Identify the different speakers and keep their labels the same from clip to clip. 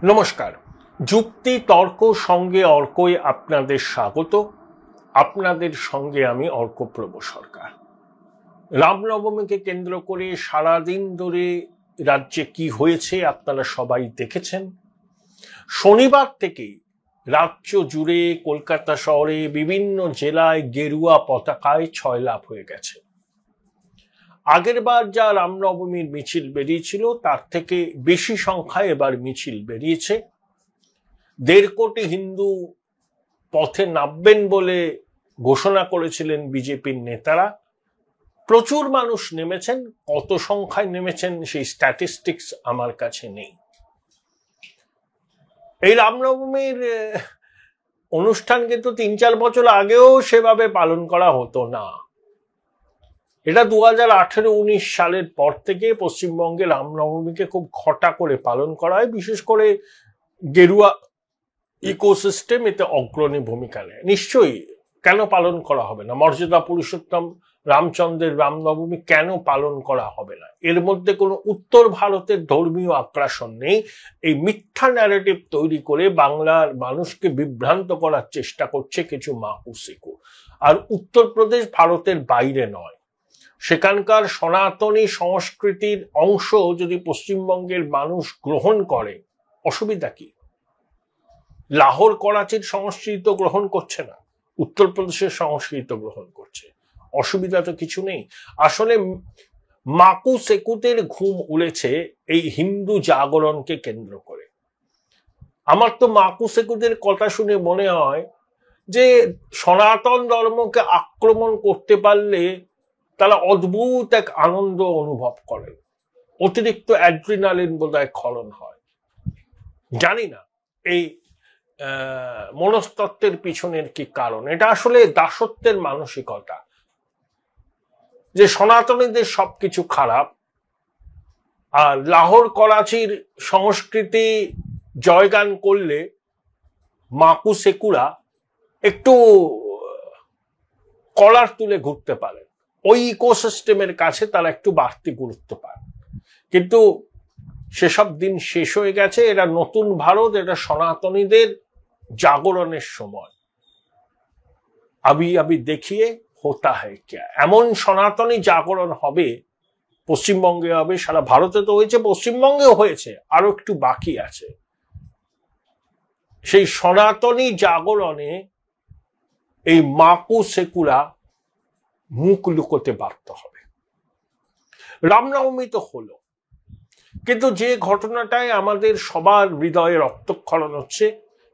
Speaker 1: নমস্কার। যুক্তি তর্ক সঙ্গে অর্কই আপনাদের স্বাগত। আপনাদের সঙ্গে আমি অর্কপ্রভ সরকার। রামনবমীকে কেন্দ্র করে সারাদিন ধরে রাজ্যে কি হয়েছে আপনারা সবাই দেখেছেন। শনিবার থেকেই রাজ্য জুড়ে কলকাতা শহরে বিভিন্ন জেলায় গেরুয়া পতাকায় ছয়লাভ হয়ে গেছে। আগের বার যা রামনবমীর মিছিল বেরিয়েছিল তার থেকে বেশি সংখ্যায় এবার মিছিল বেরিয়েছে। 1.5 কোটি হিন্দু পথে নামবেন বলে ঘোষণা করেছিলেন বিজেপির নেতারা। প্রচুর মানুষ নেমেছেন, কত সংখ্যায় নেমেছেন সেই স্ট্যাটিস্টিক্স আমার কাছে নেই। এই রামনবমীর অনুষ্ঠান কিন্তু 3-4 বছর আগেও সেভাবে পালন করা হতো না। এটা 2018-19 সালের পর থেকে পশ্চিমবঙ্গে রামনবমীকে খুব ঘটা করে পালন করা হয়। বিশেষ করে গেরুয়া ইকোসিস্টেম এতে অগ্রণী ভূমিকা নেয়। নিশ্চয়ই কেন পালন করা হবে না? মর্যাদা পুরুষোত্তম রামচন্দ্রের রামনবমী কেন পালন করা হবে না? এর মধ্যে কোনো উত্তর ভারতের ধর্মীয় আগ্রাসন নেই। এই মিথ্যা ন্যারেটিভ তৈরি করে বাংলার মানুষকে বিভ্রান্ত করার চেষ্টা করছে কিছু মাকু সিকু। আর উত্তরপ্রদেশ ভারতের বাইরে নয়, সেখানকার সনাতনী সংস্কৃতির অংশ যদি পশ্চিমবঙ্গের মানুষ গ্রহণ করে অসুবিধা কি? লাহোর করাচির সংস্কৃতি গ্রহণ করছে না, উত্তরপ্রদেশের সংস্কৃতি গ্রহণ করছে, অসুবিধা তো কিছু নেই। আসলে মাকু সেকুতের ঘুম উড়েছে এই হিন্দু জাগরণকে কেন্দ্র করে। আমার তো মাকু সেকুতের কথা শুনে মনে হয় যে সনাতন ধর্মকে আক্রমণ করতে পারলে তারা অদ্ভুত এক আনন্দ অনুভব করেন, অতিরিক্ত অ্যাড্রিনালিন বোধহয় ক্ষরণ হয়। জানি না এই মনস্তত্ত্বের পিছনের কি কারণ। এটা আসলে দাসত্বের মানসিকতা, যে সনাতনীদের সবকিছু খারাপ আর লাহোর করাচির সংস্কৃতি জয়গান করলে মাকু সেকুরা একটু কলার তুলে ঘুরতে পারেন, ওই ইকোসিস্টেমের কাছে তারা একটু বাড়তি গুরুত্ব পায়। কিন্তু সেসব দিন শেষ হয়ে গেছে। এটা নতুন ভারত, এটা সনাতনীদের জাগরণের সময়। আবি আবি দেখিয়ে হোতা হ্যায় ক্যা, এমন সনাতনী জাগরণ হবে পশ্চিমবঙ্গে, হবে সারা ভারতে তো হয়েছে, পশ্চিমবঙ্গেও হয়েছে, আরো একটু বাকি আছে। সেই সনাতনী জাগরণে এই মাকু সেকুরা মুখ লুকোতে বাধ্য হবে। রামনবমী তো হলো, কিন্তু যে ঘটনাটায় আমাদের সবার হৃদয়ে রক্তক্ষরণ হচ্ছে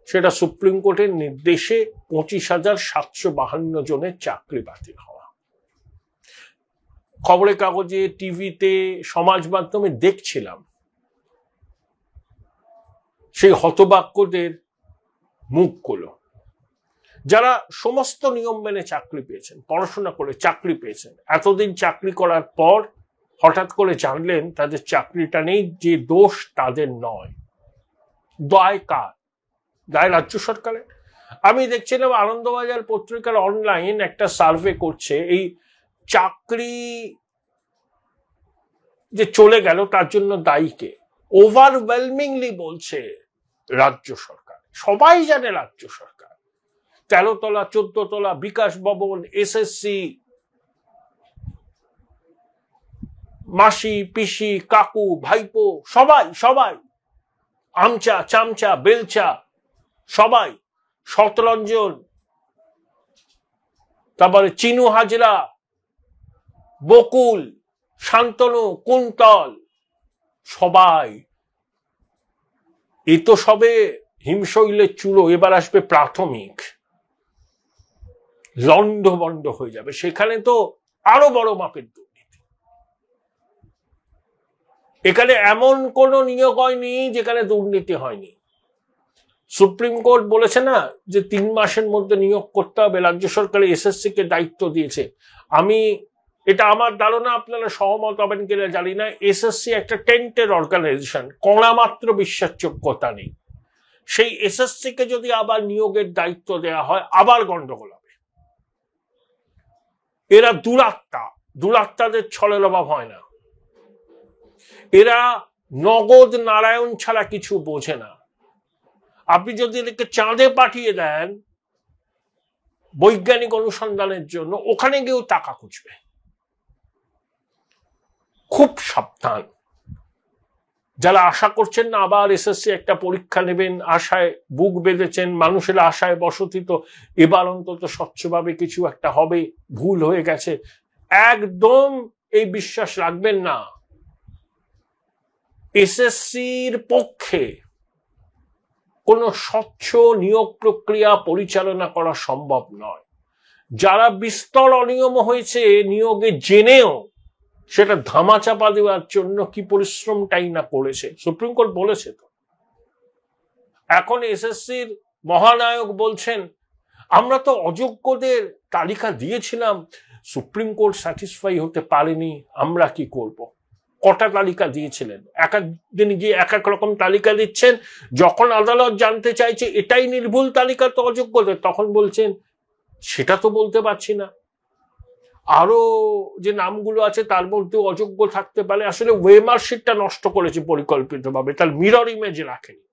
Speaker 1: সেটা সুপ্রিম কোর্টের নির্দেশে 25,752 জনের চাকরি বাতিল হওয়া। খবরের কাগজে, টিভিতে, সমাজ মাধ্যমে দেখছিলাম সেই হতবাক্যদের মুখগুলো, যারা সমস্ত নিয়ম মেনে চাকরি পেয়েছেন, পড়াশোনা করে চাকরি পেয়েছেন, এতদিন চাকরি করার পর হঠাৎ করে জানলেন তাদের চাকরিটা নেই। যে দোষ তাদের নয়, দায় কার? দায় রাজ্য সরকারের। আমি দেখছিলাম আনন্দবাজার পত্রিকার অনলাইন একটা সার্ভে করছে, এই চাকরি যে চলে গেল তার জন্য দায়ী কে? ওভারওয়েলমিংলি বলছে রাজ্য সরকার। সবাই জানে রাজ্য সরকার। 13 তলা 14 তলা বিকাশ ভবন, এসএসসি, মাসি পিসি কাকু ভাইপো সবাই সবাই, আমচা চামচা বেলচা সবাই, শতরঞ্জন, তারপরে চিনু হাজরা, বকুল, শান্তনু, কুন্তল, সবাই। এ তো সবে হিমশৈলের চূড়ো, এবার আসবে প্রাথমিক। লন্ডভন্ড হয়ে যাবে, সেখানে তো আরো বড় মাপের দুর্নীতি। এখানে এমন কোন নিয়োগ হয়নি যেখানে দুর্নীতি হয়নি। সুপ্রিম কোর্ট বলেছে না যে 3 মাসের মধ্যে নিয়োগ করতে হবে, রাজ্য সরকার এসএসসি কে দায়িত্ব দিয়েছে। এটা আমার ধারণা, আপনারা সহমত হবেন কিনা জানি না, এসএসসি একটা টেন্টের অর্গানাইজেশন, কণা মাত্র বিশ্বাসযোগ্যতা নেই। সেই এসএসসি কে যদি আবার নিয়োগের দায়িত্ব দেওয়া হয় আবার গন্ডগোল হবে। এরা দুরাত্মাদের ছলের অভাব হয় না। এরা নগদ নারায়ণ ছাড়া কিছু বোঝে না। আপনি যদি এটাকে চাঁদে পাঠিয়ে দেন বৈজ্ঞানিক অনুসন্ধানের জন্য, ওখানে গিয়েও টাকা খুঁজবে। খুব সাবধান। যারা আশা করছেন না আবার এসএসসি একটা পরীক্ষা নেবেন, আশায় বুক বেঁধেছেন, মানুষের আশায় বসতিত এবার অন্তত স্বচ্ছভাবে কিছু একটা হবে, ভুল হয়ে গেছে, একদম এই বিশ্বাস রাখবেন না। এসএসসির পক্ষে কোন স্বচ্ছ নিয়োগ প্রক্রিয়া পরিচালনা করা সম্ভব নয়। যারা বিস্তর অনিয়ম হয়েছে নিয়োগে জেনেও সেটা ধামাচাপা দেওয়ার জন্য কি পরিশ্রমটাই না করেছে, সুপ্রিম কোর্ট বলেছে তো। এখন এসএসসির মহানায়ক বলছেন আমরা তো অযোগ্যদের তালিকা দিয়েছিলাম, সুপ্রিম কোর্ট স্যাটিসফাই হতে পারেনি, আমরা কি করব। কটা তালিকা দিয়েছিলেন? এক একদিন গিয়ে এক এক রকম তালিকা দিচ্ছেন। যখন আদালত জানতে চাইছে এটাই নির্ভুল তালিকা তো অযোগ্যদের, তখন বলছেন সেটা তো বলতে পারছি না, আরো যে নামগুলো আছে তার মধ্যে অযোগ্য থাকতে পারে। আসলে ওয়েমার্কশিটটা নষ্ট করেছে পরিকল্পিতভাবে, তার মিরর ইমেজ রাখেনি।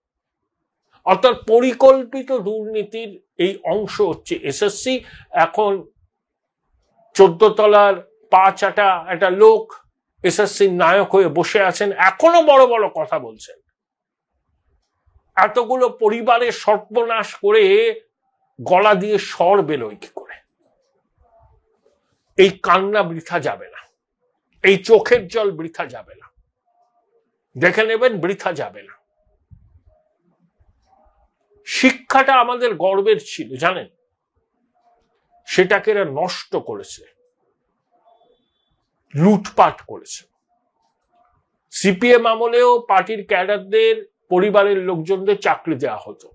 Speaker 1: অর্থাৎ পরিকল্পিত দুর্নীতির এই অংশ হচ্ছে এসএসসি। এখন 14 তলার পা চাটা একটা লোক এসএসসির নায়ক হয়ে বসে আছেন, এখনো বড় বড় কথা বলছেন। এতগুলো পরিবারের সর্বনাশ করে গলা দিয়ে স্বর বেরোয় কি করে? এই কান্না বৃথা যাবে না, এই চোখের জল বৃথা যাবে না, দেখে নেবেন বৃথা যাবে না। শিক্ষাটা আমাদের গর্বের ছিল জানেন, সেটাকে এরা নষ্ট করেছে, লুটপাট করেছে। সিপিএম আমলেও পার্টির ক্যাডারদের পরিবারের লোকজনদের চাকরি দেওয়া হতো,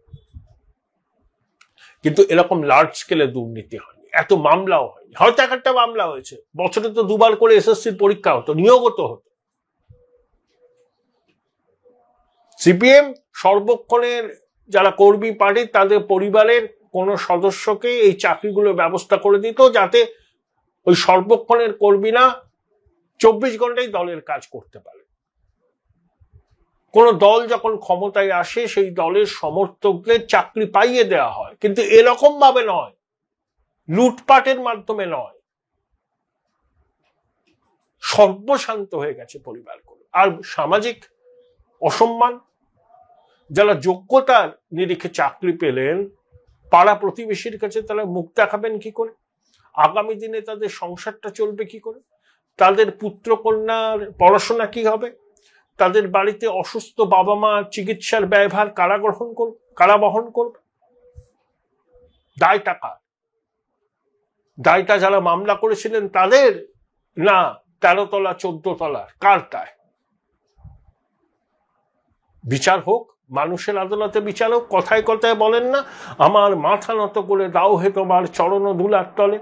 Speaker 1: কিন্তু এরকম লার্জ স্কেলে দুর্নীতি হয়নি, এত মামলাও হয়নি। হয়তো একটা মামলা হয়েছে, বছরে তো দুবার করে এসএসসির পরীক্ষা হতো, নিয়োগও তো হতো। সিপিএম সর্বক্ষণের যারা কর্মী পার্টির তাদের পরিবারের কোন সদস্যকে এই চাকরিগুলোর ব্যবস্থা করে দিত, যাতে ওই সর্বক্ষণের কর্মীরা 24 ঘন্টাই দলের কাজ করতে পারে। কোন দল যখন ক্ষমতায় আসে সেই দলের সমর্থকদের চাকরি পাইয়ে দেওয়া হয়, কিন্তু এরকম ভাবে নয়, লুটপাটের মাধ্যমে নয়। সর্বশান্ত হয়ে গেছে পরিবারগুলো। আর সামাজিক অসম্মান, যারা যোগ্যতার নিরিখে চাকরি পেলেন, পাড়া প্রতিবেশীর কাছে তারা মুখ দেখাবেন কি করে? আগামী দিনে তাদের সংসারটা চলবে কি করে? তাদের পুত্র কন্যার পড়াশোনা কি হবে? তাদের বাড়িতে অসুস্থ বাবা মা চিকিৎসার ব্যয়ভার কারা বহন করবে? দায় টাকা, দায়টা যারা মামলা করেছিলেন তাদের, না 13 তলা 14 তলার কার দায়? বিচার হোক, মানুষের আদালতে বিচার হোক। কথায় কথায় বলেন না আমার মাথা নত করে দাও হে তোমার চরণ ধুলার তলে।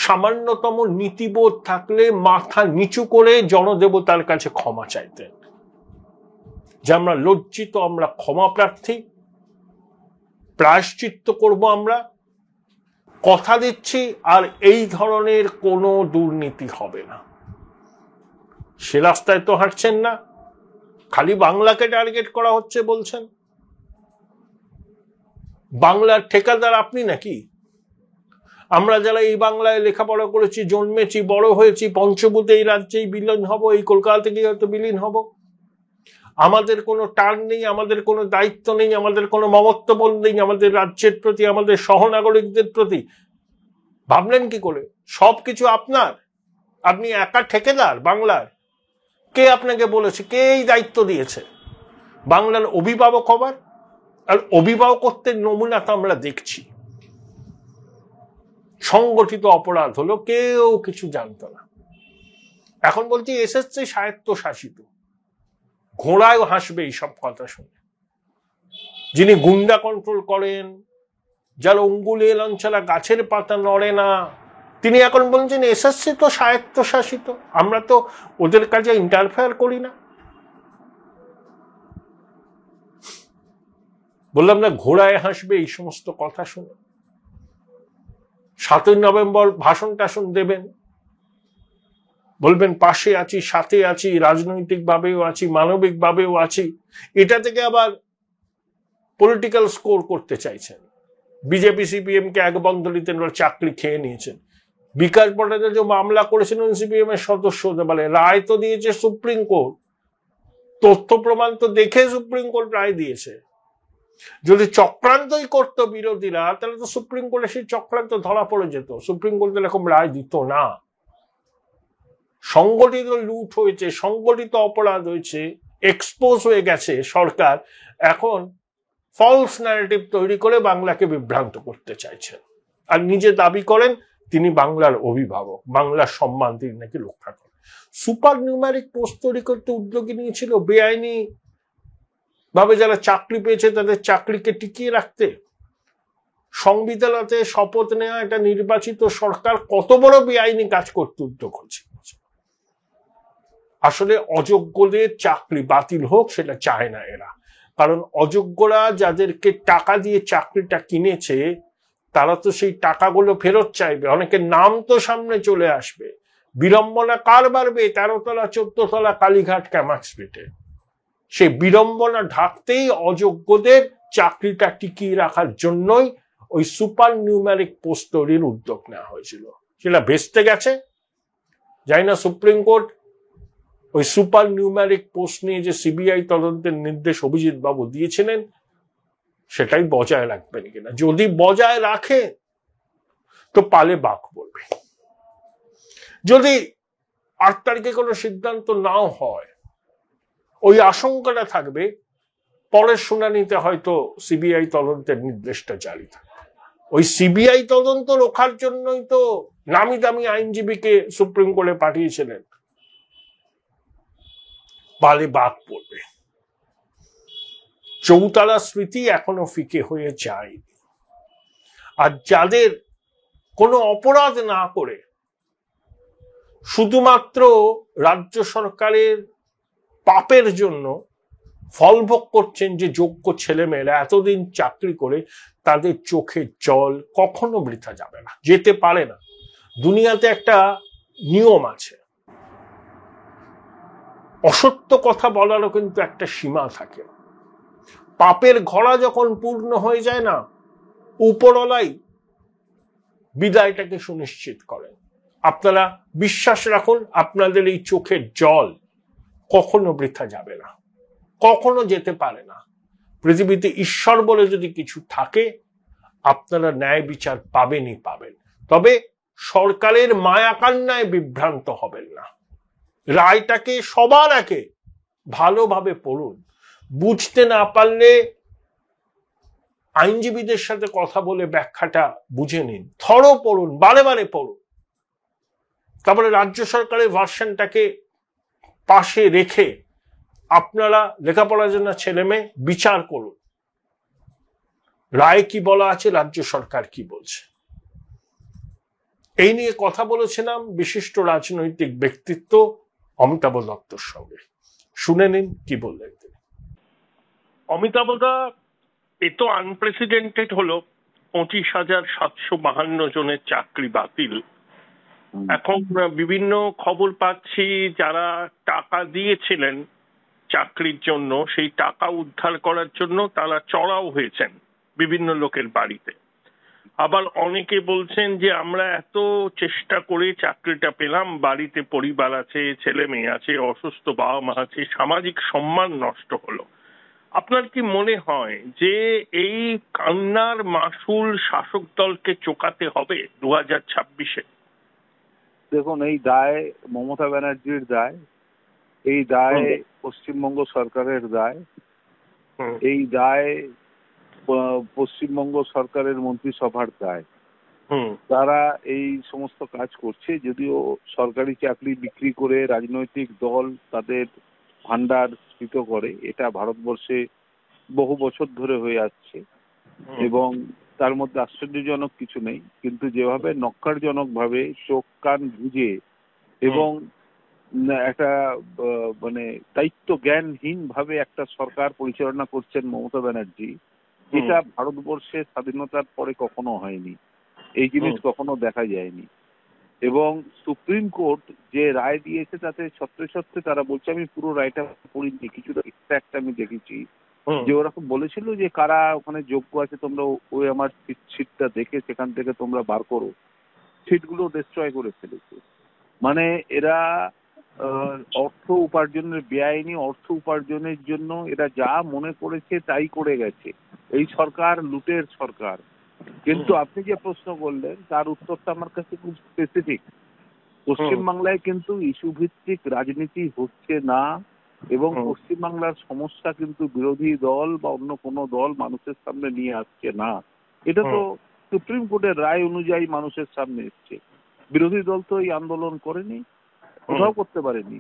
Speaker 1: সামান্যতম নীতিবোধ থাকলে মাথা নিচু করে জনদেবতার কাছে ক্ষমা চাইতেন, যে আমরা লজ্জিত, আমরা ক্ষমা প্রার্থী, প্রায়শ্চিত্ত করব আমরা, কথা দিচ্ছি আর এই ধরনের কোনো দুর্নীতি হবে না। সে রাস্তায় তো হাঁটছেন না, খালি বাংলাকে টার্গেট করা হচ্ছে বলছেন। বাংলার ঠিকাদার আপনি নাকি? আমরা যারা এই বাংলায় লেখাপড়া করেছি, জন্মেছি, বড় হয়েছি, পঞ্চভূতে এই রাজ্যেই বিলীন হব, এই কলকাতা থেকে হয়তো বিলীন হব, আমাদের কোনো টান নেই, আমাদের কোনো দায়িত্ব নেই, আমাদের কোনো মমত্ববোধ নেই আমাদের রাজ্যের প্রতি, আমাদের সহনাগরিকদের প্রতি। ভাবলেন কি করে সবকিছু আপনার? আপনি একা ঠিকাদার বাংলার? কে আপনাকে বলেছে? কে এই দায়িত্ব দিয়েছে? বাংলার অভিভাবক হবার, আর অভিভাবকত্বের নমুনা তো আমরা দেখছি। সংগঠিত অপরাধ হলো, কেউ কিছু জানতো না। এখন বলছি এসএসসি স্বায়ত্তশাসিত, ঘোড়ায় হাসবে এইসব কথা শুনে। যিনি গুন্ডা কন্ট্রোল করেন, যার অঙ্গুলি লাঞ্ছালা গাছের পাতা নড়ে না, তিনি এখন বলছেন এসএসসি তো স্বায়ত্তশাসিত, আমরা তো ওদের কাজে ইন্টারফেয়ার করি না। বললাম না ঘোড়ায় হাসবে এই সমস্ত কথা শুনে। 7ই নভেম্বর ভাষণ টাষণ দেবেন, বলবেন পাশে আছি, সাথে আছি, রাজনৈতিক ভাবেও আছি, মানবিক ভাবেও আছি। এটা থেকে আবার পলিটিক্যাল স্কোর করতে চাইছেন। বিজেপি সিপিএম কে এক বন্ধনীতে চাকরি খেয়ে নিয়েছেন। বিকাশ ভট্টাচার্য মামলা করেছিলেন সিপিএম এর সদস্য হতে পারে, রায় তো দিয়েছে সুপ্রিম কোর্ট, তথ্য প্রমাণ তো দেখে সুপ্রিম কোর্ট রায় দিয়েছে। যদি চক্রান্তই করতো বিরোধীরা, তাহলে তো সুপ্রিম কোর্টে সেই চক্রান্ত ধরা পড়ে যেত, সুপ্রিম কোর্ট এরকম রায় দিত না। সংগঠিত লুট হয়েছে, সংগঠিত অপরাধ হয়েছে, এক্সপোজ হয়ে গেছে সরকার, এখন ফলস ন্যারেটিভ তৈরি করে বাংলাকে বিভ্রান্ত করতে চাইছেন। আর নিজে দাবি করেন তিনি বাংলার অভিভাবক, বাংলার সম্মান তিনি নাকি রক্ষা করেন। সুপার নিউমেরিক পোস্ট তৈরি করতে উদ্যোগী নিয়েছিল বেআইনি ভাবে যারা চাকরি পেয়েছে তাদের চাকরিকে টিকিয়ে রাখতে। সংবিধানতে শপথ নেওয়া একটা নির্বাচিত সরকার কত বড় বেআইনি কাজ করতে উদ্যোগ হচ্ছে। আসলে অযোগ্যদের চাকরি বাতিল হোক সেটা চায় না এরা, কারণ অযোগ্যরা যাদেরকে টাকা দিয়ে চাকরিটা কিনেছে তারা তো সেই টাকাগুলো ফেরত চাইবে, অনেকের নাম তো সামনে চলে আসবে। বিড়ম্বনা কার বাড়বে? 13 তলা 14 তলা কালীঘাট ক্যামাক স্ট্রিটে। সেই বিড়ম্বনা ঢাকতেই অযোগ্যদের চাকরিটা টিকিয়ে রাখার জন্যই ওই সুপার নিউমেরিক পোস্ট তৈরির উদ্যোগ নেওয়া হয়েছিল। সেটা ভেস্তে গেছে, জানি না সুপ্রিম কোর্ট ওই সুপার নিউমেরিক পোস্ট নিয়ে যে সিবিআই তদন্তের নির্দেশ অভিজিৎ বাবু দিয়েছিলেন সেটাই বজায় রাখবেন কিনা। যদি বজায় রাখে তো পালে বাঘ পড়বে, যদি 8 তারিখে কোনো সিদ্ধান্ত নাও হয় ওই আশঙ্কাটা থাকবে পরের শুনানিতে হয়তো সিবিআই তদন্তের নির্দেশটা জারি থাকবে। ওই সিবিআই তদন্ত রোখার জন্যই তো নামি দামি আইনজীবীকে সুপ্রিম কোর্টে পাঠিয়েছিলেন। পালে বাঘ পড়বে। চৌতালা স্মৃতি এখনো ফিকে হয়ে যায়নি। আর যাদের কোনো অপরাধ না করে শুধুমাত্র রাজ্য সরকারের পাপের জন্য ফলভোগ করছেন যে যোগ্য ছেলেমেয়েরা এতদিন চাকরি করে, তাদের চোখে জল কখনো বৃথা যাবে না, যেতে পারে না। দুনিয়াতে একটা নিয়ম আছে, অসত্য কথা বলারও কিন্তু একটা সীমা থাকে। পাপের ঘোড়া যখন পূর্ণ হয়ে যায় না, উপরওয়ালাই বিদায়টাকে সুনিশ্চিত করেন। আপনারা বিশ্বাস রাখুন, আপনাদের এই চোখের জল কখনো বৃথা যাবে না, কখনো যেতে পারে না। পৃথিবীতে ঈশ্বর বলে যদি কিছু থাকে আপনারা ন্যায় বিচার পাবেনই পাবেন, তবে সরকারের মায়াকান্নায় বিভ্রান্ত হবেন না। রায়টাকে সবার আগে ভালোভাবে পড়ুন, বুঝতে না পারলে আইনজীবীদের সাথে কথা বলে ব্যাখ্যাটা বুঝে নিন, থরো পড়ুন, বারে বারে পড়ুন। তারপরে রাজ্য সরকারের ভার্সনটাকে পাশে রেখে আপনারা লেখাপড়ার জন্য ছেলে মেয়ে বিচার করুন, রায় কি বলা আছে, রাজ্য সরকার কি বলছে। এই নিয়ে কথা বলেছিলাম বিশিষ্ট রাজনৈতিক ব্যক্তিত্ব অমিতাভ দত্তর সঙ্গে, শুনে নিন কি বললেন তিনি। অমিতাভ দা, এ তো আনপ্রেসিডেন্টেড হলো, 25,752 জনের চাকরি বাতিল। এখন বিভিন্ন খবর পাচ্ছি যারা টাকা দিয়েছিলেন চাকরির জন্য, সেই টাকা উদ্ধার করার জন্য তারা চড়াও হয়েছেন বিভিন্ন লোকের বাড়িতে। আবার অনেকে বলছেন যে আমরা এত চেষ্টা করে চাকরিটা পেলাম, বাড়িতে পরিবার আছে, ছেলে মেয়ে আছে, অসুস্থ বাবা মা আছে, সামাজিক সম্মান নষ্ট হলো। আপনার কি মনে হয় যে এই কান্নার মাসুল শাসক দলকে চোকাতে হবে 2026-এ?
Speaker 2: দেখুন, এই দায় মমতা ব্যানার্জির দায়, এই দায় পশ্চিমবঙ্গ সরকারের দায়, এই দায় পশ্চিমবঙ্গ সরকারের মন্ত্রিসভার দায়। তারা এই সমস্ত কাজ করছে, যদিও সরকারি চাকরি বিক্রি করে রাজনৈতিক দল তাদের ভান্ডার স্ফীত করে, এটা ভারতবর্ষে বহু বছর ধরে হয়ে আসছে এবং তার মধ্যে আশ্চর্যজনক কিছু নেই। কিন্তু যেভাবে নক্কারজনক ভাবে চোখ কান বুঝে এবং একটা মানে দায়িত্ব জ্ঞানহীন ভাবে একটা সরকার পরিচালনা করছেন মমতা ব্যানার্জি, এটা ভারতবর্ষের স্বাধীনতার পরে কখনো হয়নি, এই জিনিস কখনো দেখা যায়নি। এবং সুপ্রিম কোর্ট যে রায় দিয়েছে তাতে সত্যি সত্যি তারা বলছে, আমি পুরো রায়টা পড়িনি, কিছুটা এক্সট্রাক্ট আমি দেখেছি, যে ওরকম বলেছিল যে কারা ওখানে যোগ্য আছে তোমরা ওই আমার সিটটা দেখে সেখান থেকে তোমরা বার করো, সিটগুলো ডিস্ট্রয় করে ফেলেছে। মানে এরা অর্থ উপার্জনের, বেআইনি অর্থ উপার্জনের জন্য এরা যা মনে করেছে তাই করে গেছে। এই সরকার লুটের সরকার। কিন্তু আপনি যে প্রশ্ন করলেন তার উত্তরটা আমার কাছে খুব স্পেসিফিক। পশ্চিমবাংলায় কিন্তু ইস্যু ভিত্তিক রাজনীতি হচ্ছে না, এবং পশ্চিমবাংলার সমস্যা কিন্তু বিরোধী দল বা অন্য কোনো দল মানুষের সামনে নিয়ে আসছে না। এটা তো সুপ্রিম কোর্টের রায় অনুযায়ী মানুষের সামনে এসছে। বিরোধী দল তো এই আন্দোলন করেনি, কোথাও করতে পারেনি।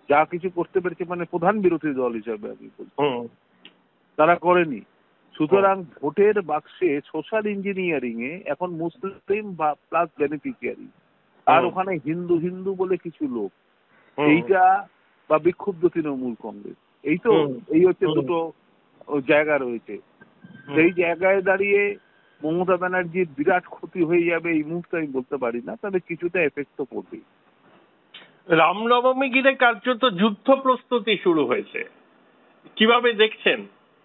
Speaker 2: যা কিছু করতে পেরেছে মানে প্রধান বিরোধী দল হিসাবে আমি বলছি, তারা করেনি। সুতরাং ভোটের বাক্সে সোশ্যাল ইঞ্জিনিয়ারিং এ এখন মুসলিম বা প্লাস বেনিফিশিয়ারি, আর ওখানে হিন্দু হিন্দু বলে কিছু লোক, এইটা বা বিক্ষুব্ধ তৃণমূল কংগ্রেস, এই হচ্ছে দুটো জায়গা রয়েছে। সেই জায়গায় দাঁড়িয়ে মমতা ব্যানার্জির বিরাট ক্ষতি হয়ে যাবে এই মুহূর্তে আমি বলতে পারি না, তবে কিছুটা এফেক্ট তো পড়বেই।
Speaker 1: রামনবমী ঘিরে কার্যত যুদ্ধ প্রস্তুতি শুরু হয়েছে, কিভাবে দেখছেন?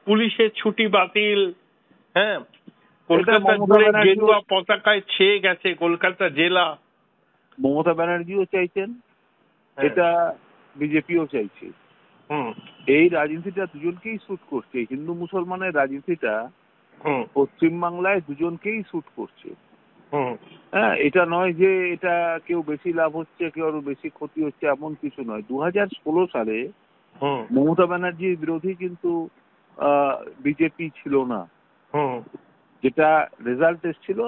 Speaker 1: পুলিশের ছুটি বাতিল, হ্যাঁ, কলকাতা জুড়ে গেরুয়া পতাকায় ছেয়ে গেছে কলকাতা জেলা।
Speaker 2: মমতা ব্যানার্জিও চাইছেন, এটা বিজেপিও চাইছে। এই রাজনীতিটা দুজনকেই স্যুট করছে। হিন্দু মুসলমানের রাজনীতিটা পশ্চিমবাংলায় দুজনকেই স্যুট করছে। হ্যাঁ, এটা নয় যে এটা কেউ বেশি লাভ হচ্ছে কেউ আরো বেশি ক্ষতি হচ্ছে, এমন কিছু নয়। 2016 সালে মমতা ব্যানার্জির বিরোধী কিন্তু বিজেপি ছিল না, যেটা রেজাল্ট এসেছিল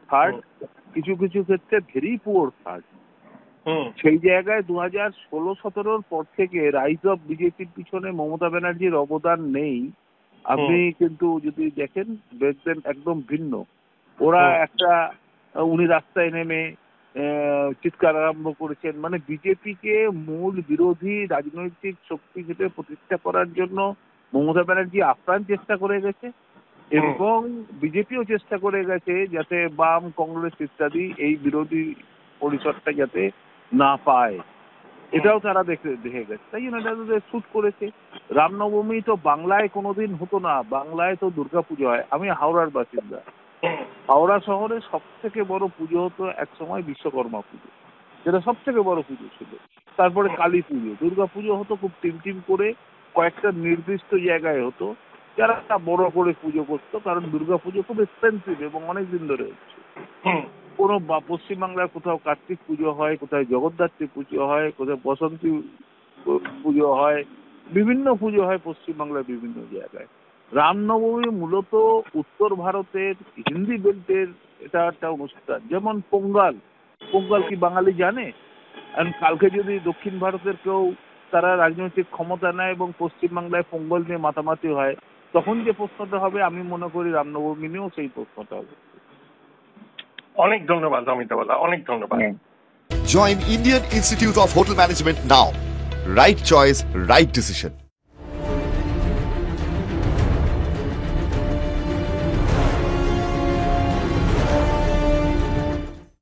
Speaker 2: থার্ড, কিছু কিছু ক্ষেত্রে ভেরি পুয়ার থার্ড। সেই জায়গায় 2016-17 পর থেকে রাইজ অফ বিজেপির পিছনে মমতা ব্যানার্জির অবদান নেই। আপনি কিন্তু যদি দেখেন দেখবেন একদম ভিন্ন। ওরা একটা উনি রাস্তায় নেমে চিৎকার আরম্ভ করেছেন, মানে বিজেপিকে মূল বিরোধী রাজনৈতিক শক্তি হিসেবে প্রতিষ্ঠা করার জন্য মমতা ব্যানার্জি আপ্রাণ চেষ্টা করে গেছে, এবং বিজেপিও চেষ্টা করে গেছে যাতে বাম কংগ্রেস ইত্যাদি এই বিরোধী পরিসরটা যাতে না পায়, এটাও তারা দেখে গেছে। তাই জন্য এটা শুট করেছে। রামনবমী তো বাংলায় কোনোদিন হতো না, বাংলায় তো দুর্গাপুজো হয়। আমি হাওড়ার বাসিন্দা, হাওড়া শহরে সব থেকে বড় পুজো হতো একসময় বিশ্বকর্মা পুজো, যেটা সব থেকে বড় পুজো ছিল। তারপরে কালী পুজো, দুর্গা পুজো হতো খুব টিম করে, কয়েকটা নির্দিষ্ট জায়গায় হতো যারা বড় করে পুজো করতো, কারণ দুর্গা পুজো খুব এক্সপেন্সিভ এবং অনেকদিন ধরে হচ্ছে। কোনো পশ্চিমবাংলার কোথাও কার্তিক পুজো হয়, কোথায় জগদ্ধাত্রী পুজো হয়, কোথায় বসন্তী পুজো হয়, বিভিন্ন পুজো হয় পশ্চিমবাংলার বিভিন্ন জায়গায়। রামনবমী মূলত উত্তর ভারতের হিন্দি বেল্টের এটা একটা অনুষ্ঠান। যেমন পোঙ্গাল, পোঙ্গাল কি বাঙালি জানে? কালকে যদি দক্ষিণ ভারতের কেউ তারা রাজনৈতিক ক্ষমতা নেয় এবং পশ্চিমবাংলায় পোঙ্গল নিয়ে মাতামাতি হয়, তখন যে প্রশ্নটা হবে আমি মনে করি রামনবমী নিয়েও সেই প্রশ্নটা হবে।
Speaker 1: অনেক ধন্যবাদ অমিতাভ, অনেক ধন্যবাদ।
Speaker 3: Join Indian Institute of Hotel Management now. Right choice, right decision.